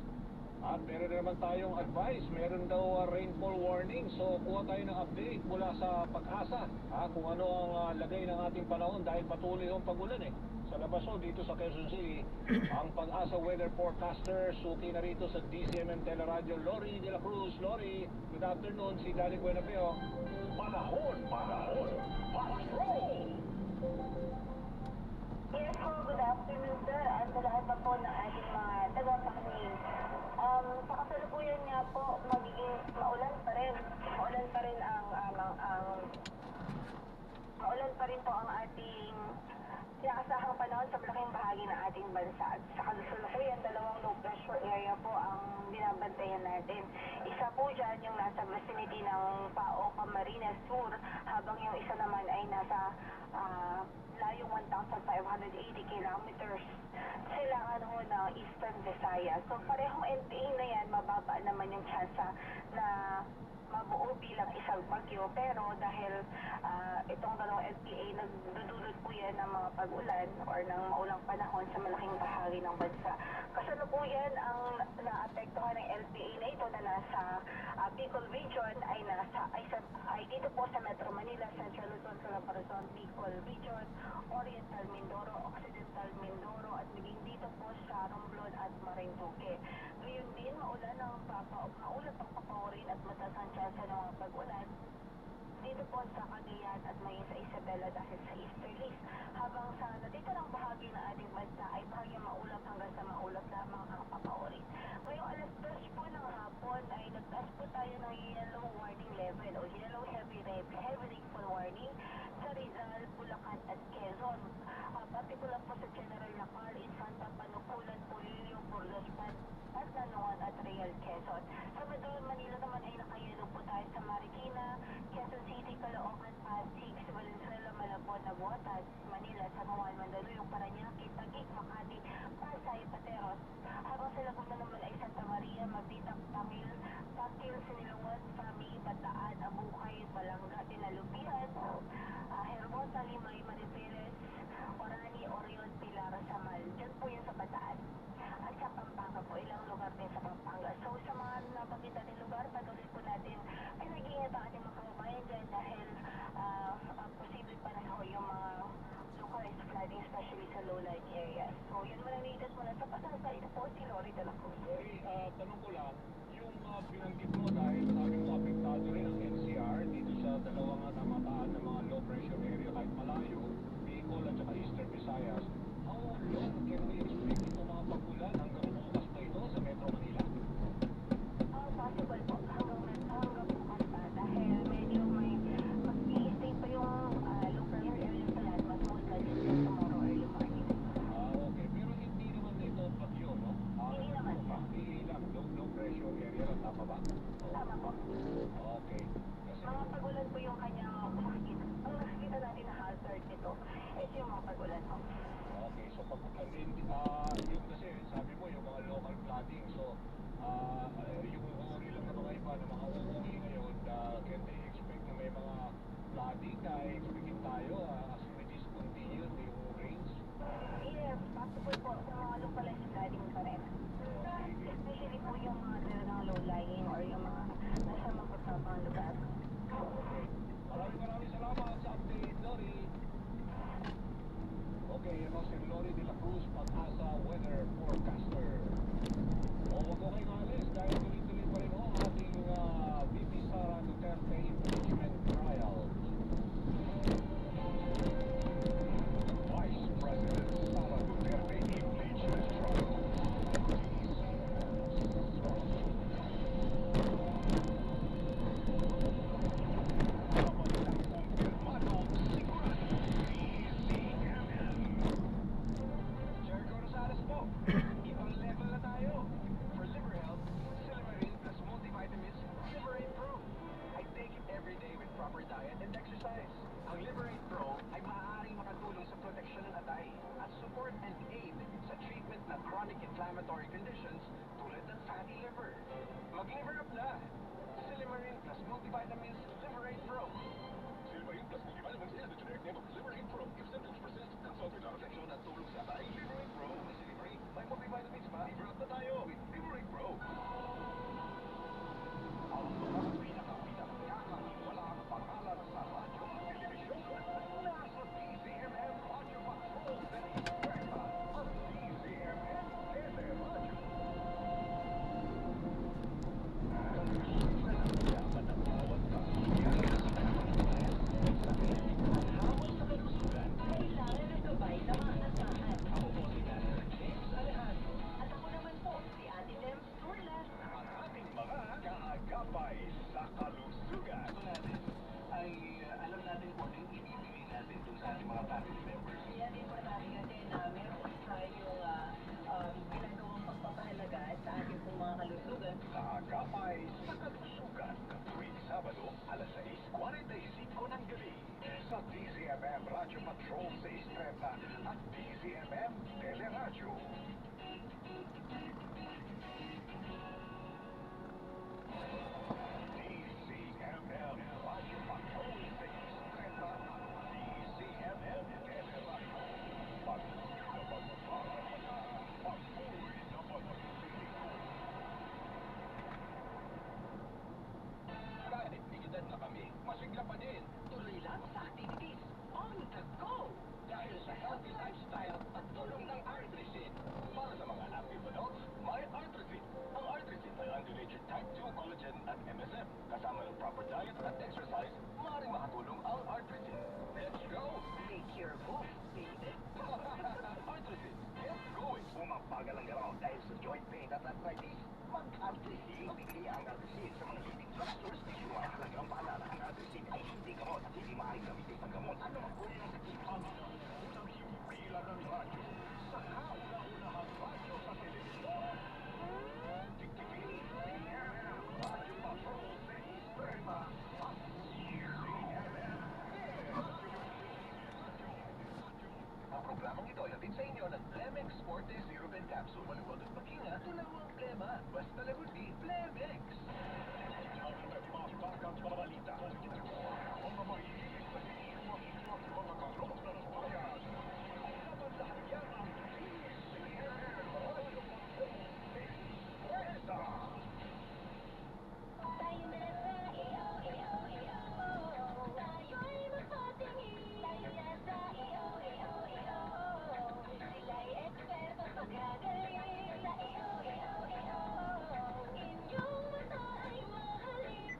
At meron naman tayong advice, meron daw rainfall warning. So kuha tayo ng update mula sa Pag-asa kung ano ang lagay ng ating panahon dahil patuloy yung pag-ulan sa Labaso dito sa Quezon City. Ang Pag-asa weather forecaster suki na rito sa DZMM Teleradio, Lori de la Cruz. Lori, good afternoon. Si Dali Buenapeo. Panahon, patrol! Yes po, good afternoon sir. At sa lahat pa po ng ating mga tagapakinig. Sa kasalukuyan nga po, magiging maulan pa rin. Maulan pa rin po ang ating sinakasahang panahon sa malaking bahagi ng ating bansa. At sa kasalukuyan, dalawang low pressure area po ang binabantayan natin. Isa po dyan yung nasa vicinity ng Pao, Camarines Sur, habang yung isa naman ay nasa layong 1,580 kilometers silangan ho ng Eastern Visayas. So parehong LPA na yan, mababa naman yung tsansa na mabuo bilang isang bagyo, pero dahil itong dalawang LPA nagdudulot po yan ng mga pag-ulan or ng maulang panahon sa malaking bahagi ng bansa. Kasalukuyan ang naapektuhan ng LPA na ito na nasa Bicol Region ay dito po sa Metro Manila, Central Luzon, Calabarzon, Bicol Region, Oriental Mindoro, Occidental Mindoro at maging dito po sa Romblon at Marinduque. Ngayon din, maulan ang pagpapaorin at mataas ang tsansa ng mga pag-ulan dito po sa Cagayan at may sa Isabela dahil sa easterlies. Habang sa natitirang bahagi ng ating bansa ay bahagyang maulap hanggang sa maulap lamang ang papaorin. Ngayong alas 2 po ng hapon ay nagtaas po tayo ng yellow warning level o yellow heavy rainfall warning sa Rizal, Bulacan at Quezon. Partikular po sa General Lacar, Infanta, Panukulan, Polillo, Burgos, Pagdanoan at Real Quezon. Sa Metro Manila naman ay nakayelo po tayo sa Marikina, Quezon City, Caloocan, Pasig, Valenzuela, Malabon, Nabotas, Manila, San Juan, Mandaluyong, Parañaque, Taguig, Makati, Pasay, Pateros. Habang sa Laguna naman ay Santa Maria, Magditang, Takil, Sinilungan, Sami, Bataan, Abukay, Balanga, Dinalupihan, Hermosa, Limay, Mariveles, Orani, Orion, Pilar, Samal. Diyan po yan sa Bataan. At sa Pampanga po, ilang pasahero, tama ba? Tama po. Okay. Kasi Mga pagulan po yung kanyang makikita. Ang nakikita natin na hazard nito is yung mga pagulan po. okay, so pag yung kasi sabi mo yung mga local flooding, so yung uri lang ng mga iba na mga uuwi ngayon, can they expect na may mga flooding na expectin tayo as this continues yung rains? Yes, possible po sa mga localized flooding pa rin. Especially po yung mga talagang low-lying or yung mga nasa magkasabang lugar. Okay. Maraming salamat sa update, Lori. Okay, ako si Lori de la Cruz, Pag-asa Weather Forecaster. O, wag ko kayong alis dahil tuloy-tuloy pa rin ang ating VP Sara Duterte impeachment trial. Vice President Sara Duterte impeachment trial. Jericho Rosales po, ibang level na tayo. For liver health, Silimarin plus multivitamins, Liberate Pro. I take it every day with proper diet and exercise. Ang Liberate Pro ay maaaring makatulong sa proteksyon ng atay at support and aid sa treatment ng chronic inflammatory conditions tulad ng fatty liver. Mag-liver up na! Silimarin plus multivitamins, Liberate Pro. Silimarin plus multivitamins is the generic name of Liberate Pro. If symptoms persist, consult your doctor. Proteksyon at tulong sa atay, Liberate Pro. Silimarin, may multivitamins pa. Liver up na tayo with Liberate Pro. Ang mga pinakapinakayakang walang pangalan sa radyo at telebisyon. Nasa DZMM Radio Patrol sa Extrema at DZMM Teleradyo. Dapat ang bawat kasulyan sa kapalitan. Ang hawal sa kalusugan, kailangan ng gabay na maasahan. Ako po si Pastor James Alejandro. At ako naman po, si Ate Dem Turla. Ang ating mga kaagapay sa kalusugan. Ito natin ay alam natin kung ano yung ibibigay natin dun sa ating mga family members. Kaya din po natin kasi na meron tayong ginagawang pagpapahalaga sa ating pong mga kalusugan. Kaagapay sa kalusugan. Tuwing Sabado, alas 6:45 ng gabi. Sa DZMM Radio Patrol sa Estrella at DZMM Teleradyo. DZMM Radio Patrol sa Estrella at DZMM Teleradyo. Patuloy na pagpapalala, patuloy na pagpapalala. Kahit bigitan na kami, masigla pa din. Tuloy lang sa activities. On the go! Dahil sa healthy lifestyle at tulong ng Artresin. Para sa mga active adults, may Artresin. Ang Artresin ay undulated type 2 collagen at MSM. Kasama ng proper diet at exercise, maaaring makatulong ang Artresin. Let's go! Make your move, baby. Artresin, get going! Umapagal ang galaw dahil sa joint pain at arthritis. Mag-Artresin. Mabigli ang Artresin sa mga leading drugstores. Mahalagang paalala, ang Artresin ay hindi gamot at hindi maaaring gamitin pang gamot. Ano ang uri ng katipan? Unang himpilan ng radyo. Sa kauna-unahang radyo sa telebisyon. Tigtigil, DZMM Radio Patrol sa Estrema at DZMM Ang programang ito ay hatid sa inyo ng Plemex Forte Zero Ben Capsule. Maluwag at makinga, tulaw ang plema. Basta lagundi, Plemex. Ang bakang babalita. Ang mga mahihilig sa mga kalot na ng bayan. Laban lahat yan ang DZMM Radio Patrol sa Estrella. Tayo na sa iyo, iyo, iyo. Tayo'y magpatingin. Tayo na sa iyo, iyo, iyo. Sila'y eksperto pagkagaling. Sa iyo, iyo, iyo. Inyong mata ay mahalin.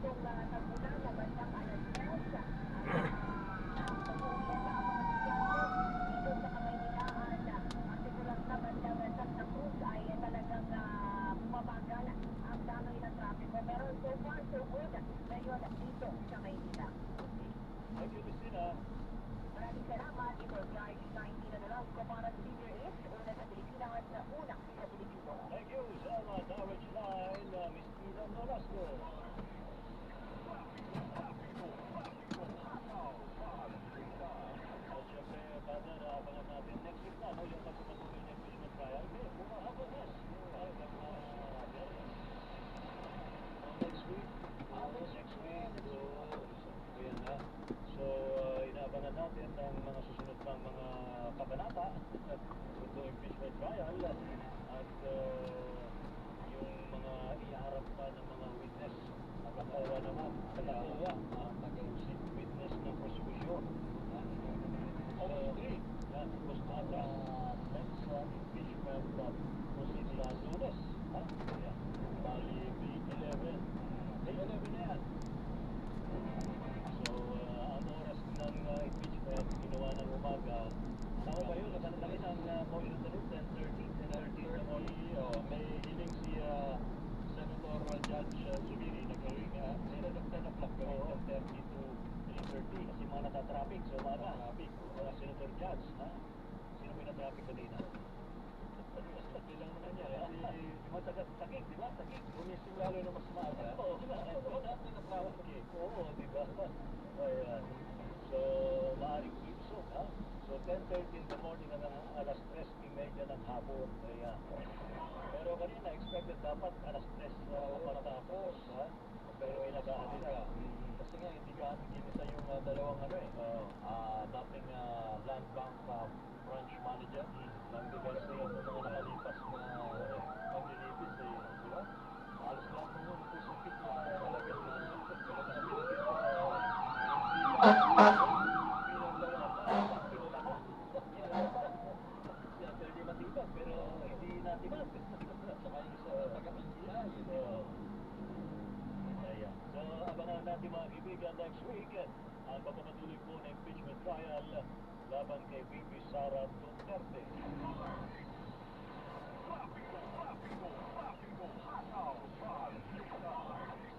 pong nagmula na bandang alas 10 ang pag-uwi sa mga estudyante dito sa Kamaynilaan. Simulat na bandang Santa Cruz ay talagang bumabagal ang daloy ng trapiko. Pero so far so good ngayon dito sa Maynila. Thank you, Christina. Maraming salamat. Ito ang PRG 19 na lang. Kumarat Senior H. Una sa Pilipinas na una sa Pilipino. Thank you, salamat, Orange Line, Miss Tina Nolasco. At syempre, brother, abangan natin next week na, no? Yung pagpapatuloy ng impeachment trial. Okay, bumahaba na. Next week, ayan na. So, inaabangan natin ang mga susunod pang mga kabanata ito impeachment trial at yung mga iharap pa ng mga witness nakakawa naman si witness ng prosecution yan, Costata next impeachment proceed last Lunes bali May 11 na yan. So, ang oras ng impeachment ginawa ng umaga. Tama ba yun? Nakanalagin ang motion to root 10:30 na morning. May hiling si Senator Judge Zubiri na gawing 10 o'clock gawing 10:30 to 3:30 kasi mga natatraffic sa umaga. Mga Senator Judge. Sino may natraffic kanina? Basta bilang naman niya. Yung mga taga-takik, di ba? Takik. Gumising lalo na mas maaga. Oo, natin na-traffic. Oo, di ba? Ayan. So, maaaring ipsok, ha? So, 10:30 in the morning hanggang alas 3:30 ng hapon. Ayan. Pero kanina, expected dapat alas 3 matapos, ha? Pero inagahan nila. Kasi nga, hindi ka ginisa yung dalawang dating land bank branch manager ng diverse yung mga nakalipas na paglilipis, di ba? Halos lahat ng mga pusipit na talagang pero hindi natin saka yung sa taga-Pilipinas. Ayan. So, abangan natin mga kaibigan next week ang pagpapatuloy po ng impeachment trial laban kay VP Sara Duterte.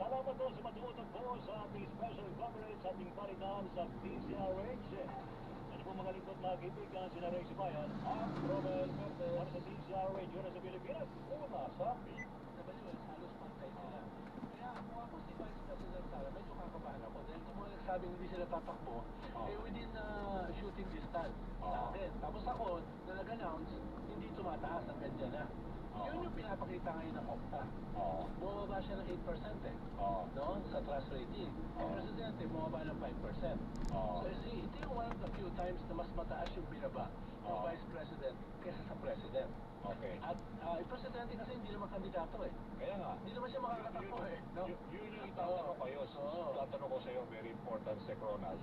Salamat po sa matuutog po sa ating special coverage sa ating parinan sa DCRH. Ano po mga lingkod mga kaibigan, sina Ray Sibayan at Romel Verde para sa DCRH yun sa Pilipinas. Una sa halos pantay sila. Kaya ako si Vice President Sara, medyo kakabahan ako dahil kung mga nagsabing hindi sila tatakbo, within shooting distance sa akin. Tapos ako, na nag-announce, hindi tumataas ang ganyan na. Yun yung pinapakita ngayon ng Okta. Bumaba siya ng 8% no? Sa trust rating. Ang presidente, bumaba ng 5%. So ito yung one of the few times na mas mataas yung binaba ng vice president kaysa sa president. Okay. At yung presidente kasi hindi naman kandidato Kaya nga. Hindi naman siya makakatakbo No? Yun yung itatanong ko kayo. Tatanong ko sa iyo, very important, Sec Ronald.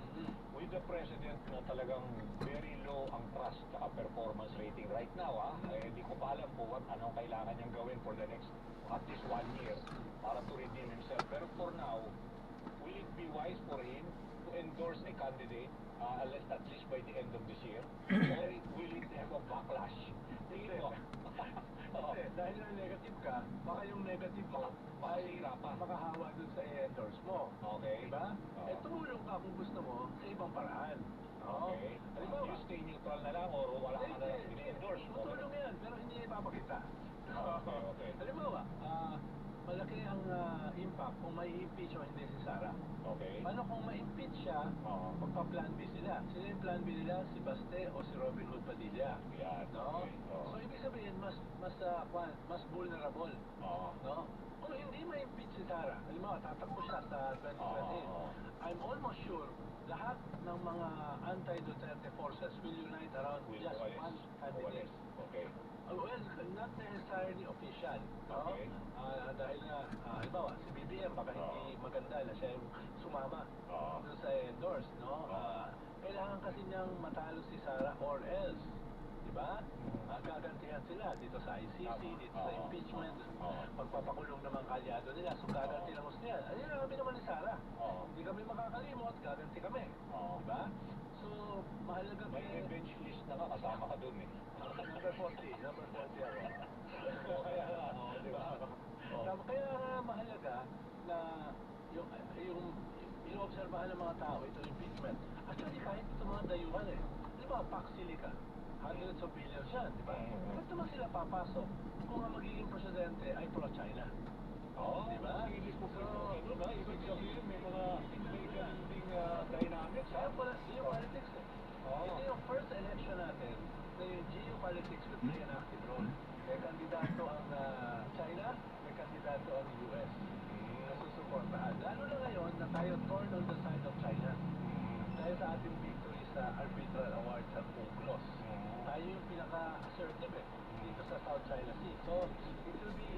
With the president na talagang very low ang trust at performance rating right now, hindi ko pa alam po anong kailangan niyang gawin for the next at least 1 year para to redeem himself. Pero for now, will it be wise for him to endorse a candidate at least by the end of this year? Or will it have a backlash? Tingin mo. Dahil na negative ka, baka yung negative mo ay makahawa dun sa i-endorse mo. Okay. Diba? Tumulong ka kung gusto mo sa ibang paraan. Okay. Halimbawa, you stay neutral na lang or wala ka na lang i-endorse? Tutulong yan, pero hindi niya ipapakita. Okay. Halimbawa, malaki ang impact kung may impeach o hindi si Sara. Okay. Paano kung ma-impeach siya, magpa-plan B sila? Sila yung plan B nila, si Baste o si Robin Hood Padilla. Yan. No? So, ibig sabihin, mas vulnerable. No? Kung hindi ma-impeach si Sara, halimbawa, tatakbo siya sa 2028, I'm almost sure lahat ng mga anti-Duterte forces will unite around just one candidate. Okay. Well, not necessarily official. No? Okay. Dahil nga, halimbawa, si BBM baka hindi maganda na siya yung sumama doon sa endorse, no? Kailangan kasi niyang matalo si Sara or else. Diba? Gagantihan sila dito sa ICC, dito sa impeachment, magpapakulong naman kalyado nila, so gaganti lang gusto niya. Ayun, namin naman ni Sara. kami makakalimot, gaganti kami. Diba? So, mahalaga May bench list na kasama ka dun eh. Number 40 ako. Kaya diba? Kaya mahalaga na yung inoobserbahan ng mga tao ito impeachment. Actually, kahit ito mga dayuhan di ba, Pax Silica, hundreds of billions yan, di ba? Ba't naman sila papasok kung ang magiging presidente ay pro-China? Di ba? Ano ba? Ibig sabihin may mga ding dynamics. Kaya pala, geopolitics Ito yung first election natin na yung geopolitics will play an active role. May kandidato ang China, may kandidato ang US na susuportahan. Lalo na ngayon na tayo torn on the side of China. Dahil sa ating victory sa arbitral award sa UNCLOS. Tayo yung pinaka-assertive dito sa South China Sea. So, it will be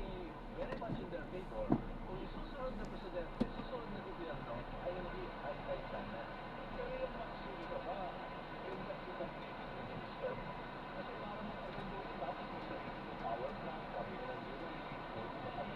very much in their favor kung yung susunod na presidente, susunod na gobyerno ay hindi anti-China. Pero yung maksuli ka ba? Yung nag-completed na minister. Kasi parang magpagandun dapat mo sa power plant, kami na nandun yung kami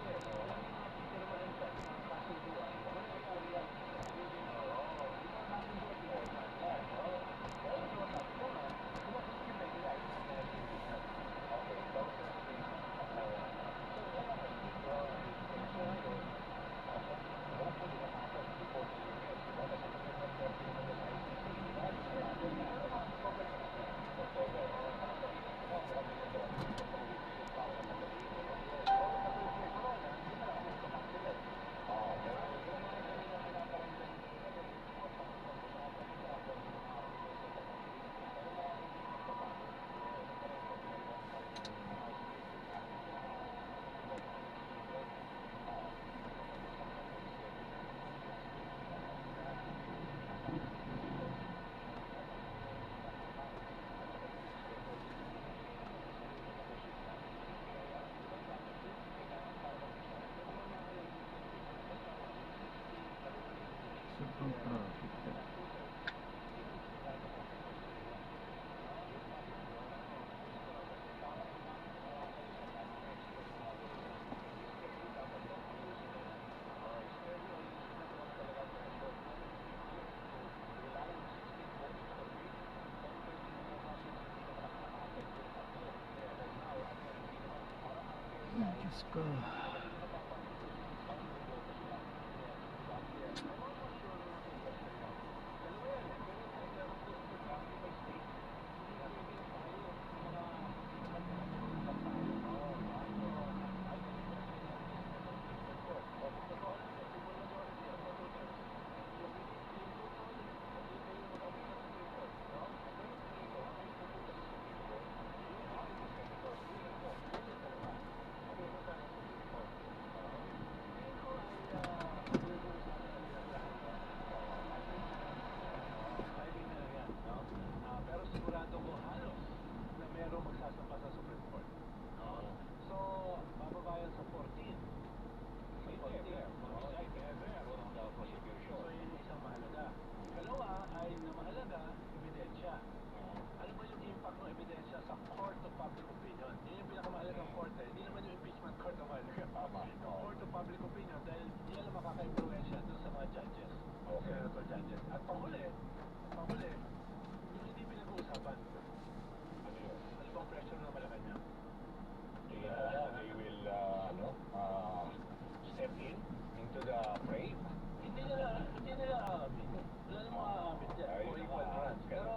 Sobrang traffic. Diyos ko. Pero sigurado ko halos na merong magsasampa sa Supreme Court. So, bababa yan sa 14. So, yun yung isang mahalaga. Dalawa ay na mahalaga, ebidensya. Ano ba yung impact ng ebidensya sa court of public opinion? Yun yung pinakamahalagang court Hindi naman yung impeachment court of court of public opinion dahil hindi alam makaka-influensya dun sa mga judges. Senator judges. At panghuli, yung hindi pinag-uusapan. Ano bang pressure ng Malacanang? They will, step into the fray. Hindi nila aamin. Wala namang aamin dyan. O equal chance. Pero,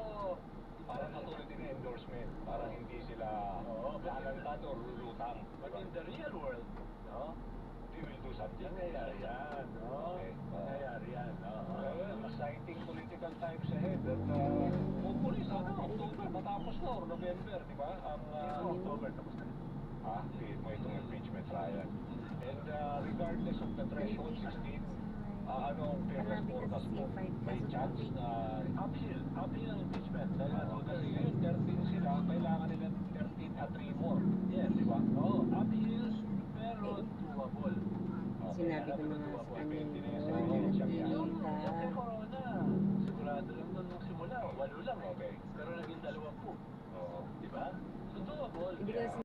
parang katulad din ng endorsement. Parang hindi sila lalantad o lulutang. But in the real world, They will do something. nangyayari yan. Nangyayari yan. Exciting political times ahead. At hopefully, October, matapos na, or November, di ba? Ang October, tapos na. mo itong impeachment trial. And regardless of the threshold 16, anong fairness forecast mo? May chance na Uphill ang impeachment. Dahil kasi ngayon 13 sila, kailangan nila 13 at 3 more. Yes, di ba? Uphill, pero doable. Sinabi ko na nga sa kanya Yung kay Corona, sigurado lang doon nung simula, 8 lang pero naging 20. Di ba? So doable. Hindi kasi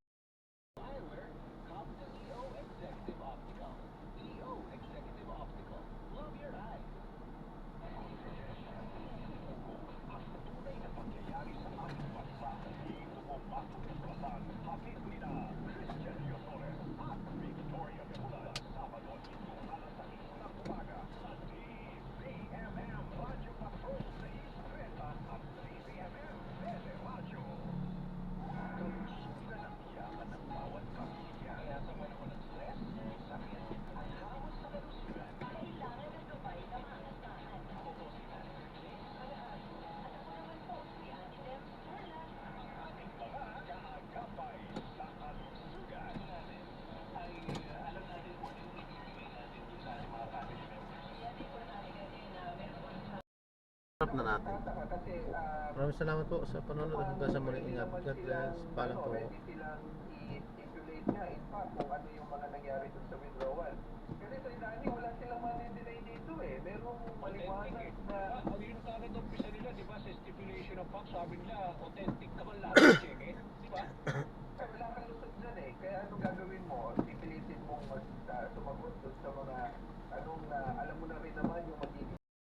Stop na natin. Kasi Maraming salamat po sa panonood. Hanggang sa muling ingat. God bless. Paalam po. pwede silang i-stipulate nga in fact kung ano yung mga nangyari dun sa withdrawal. Kasi sa Dani, wala silang ma-delay dito eh. Merong maliwanag na Yung kagad umpisa nila, di ba, sa stipulation of facts, sabi nila, authentic naman lahat ng check eh. Di ba? ay, wala kang lusot dyan eh. Kaya anong gagawin mo? Pipilitin mong sumagot dun sa mga anong na alam mo na rin naman